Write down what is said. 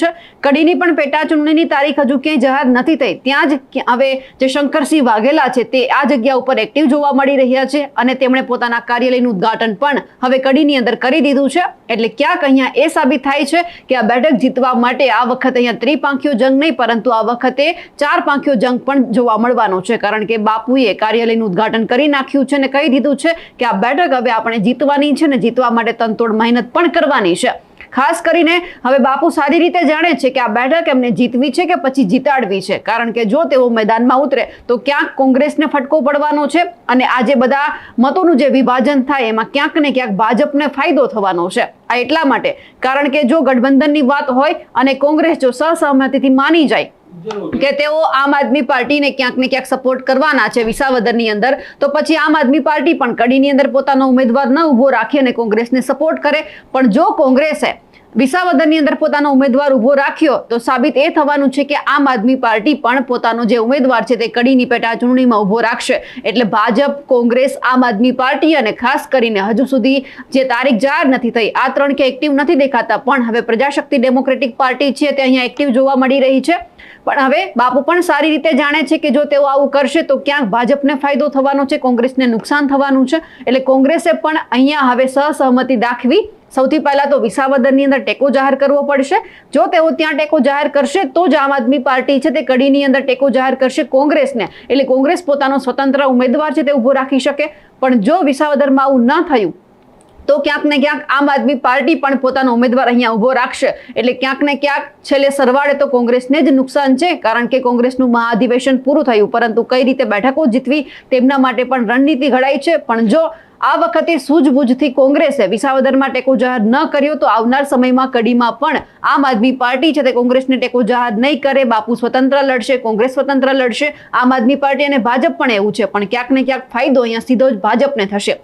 છે। કડીની પણ પેટા ચૂંટણીની તારીખ હજુ ક્યાંય જાહેર નથી થઈ, ત્યાં જ હવે જે શંકરસિંહ વાઘેલા છે તે આ જગ્યા ઉપર એક્ટિવ જોવા મળી રહ્યા છે અને તેમણે પોતાના કાર્યાલયનું ઉદ્ઘાટન પણ હવે કડીની અંદર કરી દીધું છે। એટલે ક્યાંક અહીંયા એ સાબિત થાય છે કે આ બેઠક જીતવા માટે આ વખતે અહીંયા ત્રિપાંખીયો જંગ નહીં પરંતુ આ વખતે ચાર પાંખીયો જંગ પણ જોવા મળવાનો છે, કારણ કે બાપુએ કાર્યાલયનું ઉદ્ઘાટન કરી નાખ્યું છે અને કહી દીધું છે કે આ બેઠક હવે આપણે જીતવાની છે ને જીતવા માટે તનતોડ મહેનત પણ કરવાની છે। ખાસ કરીને હવે બાપુ સારી રીતે જાણે છે કે આ બેઠક એમને જીતવી છે કે પછી જીતાડવી છે, કારણ કે જો તેઓ મેદાનમાં ઉતરે તો ક્યાંક કોંગ્રેસને ફટકો પડવાનો છે અને આ જે બધા મતોનું જે વિભાજન થાય એમાં ક્યાંક ને ક્યાંક ભાજપને ફાયદો થવાનો છે। આ એટલા માટે કારણ કે જો ગઠબંધનની વાત હોય અને કોંગ્રેસ જો સહસહમતિથી માની જાય કે તેઓ આમ આદમી પાર્ટીને ક્યાંક ને ક્યાંક સપોર્ટ કરવાના છે વિસાવદરની અંદર, તો પછી આમ આદમી પાર્ટી પણ કડીની અંદર પોતાનો ઉમેદવાર ન ઉભો રાખી અને કોંગ્રેસને સપોર્ટ કરે। પણ જો કોંગ્રેસે વિસાવદરની અંદર પોતાનો ઉમેદવાર ઉભો રાખ્યો તો સાબિત એ થવાનું છે કે આમ આદમી પાર્ટી પણ પોતાનો જે ઉમેદવાર છે તે કડીની પેટા ચૂંટણીમાં ઉભો રાખશે। એટલે ભાજપ, કોંગ્રેસ, આમ આદમી પાર્ટી અને ખાસ કરીને હજુ સુધી જે તારીખ જાહેર નથી થઈ આ ત્રણ કે એક્ટિવ નથી દેખાતા, પણ હવે પ્રજાશક્તિ ડેમોક્રેટિક પાર્ટી છે તે અહીંયા એક્ટિવ જોવા મળી રહી છે। પણ હવે બાપુ પણ સારી રીતે જાણે છે કે જો તેઓ આવું કરશે તો ક્યાંક ભાજપને ફાયદો થવાનો છે, કોંગ્રેસને નુકસાન થવાનું છે। એટલે કોંગ્રેસે પણ અહીંયા હવે સહસહમતિ દાખવી સૌથી પહેલા તો વિસાવદરની અંદર ટેકો જાહેર કરવો પડશે। જો તેઓ ત્યાં ટેકો જાહેર કરશે તો જ આમ આદમી પાર્ટી છે તે કડીની અંદર ટેકો જાહેર કરશે કોંગ્રેસને, એટલે કોંગ્રેસ પોતાનો સ્વતંત્ર ઉમેદવાર છે તે ઉભો રાખી શકે। પણ જો વિસાવદરમાં આવું ન થયું તો ક્યાંક ને ક્યાંક આમ આદમી પાર્ટી પણ પોતાનો ઉમેદવાર અહીંયા ઉભો રાખશે। એટલે ક્યાંક ને ક્યાંક છેલ્લે સરવાળે તો કોંગ્રેસને જ નુકસાન છે, કારણ કે કોંગ્રેસનું મહાઅધિવેશન પૂરું થયું પરંતુ કઈ રીતે બેઠકો જીતવી તેમના માટે પણ રણનીતિ ઘડાઈ છે। પણ જો આ વખતે સૂઝબૂઝથી કોંગ્રેસે વિસાવદરમાં ટેકો જાહેર ન કર્યો તો આવનાર સમયમાં કડીમાં પણ આમ આદમી પાર્ટી છે તે કોંગ્રેસને ટેકો જાહેર નહીં કરે, બાપુ સ્વતંત્ર લડશે, કોંગ્રેસ સ્વતંત્ર લડશે, આમ આદમી પાર્ટી અને ભાજપ પણ એવું છે, પણ ક્યાંક ને ક્યાંક ફાયદો અહીંયા સીધો જ ભાજપને થશે।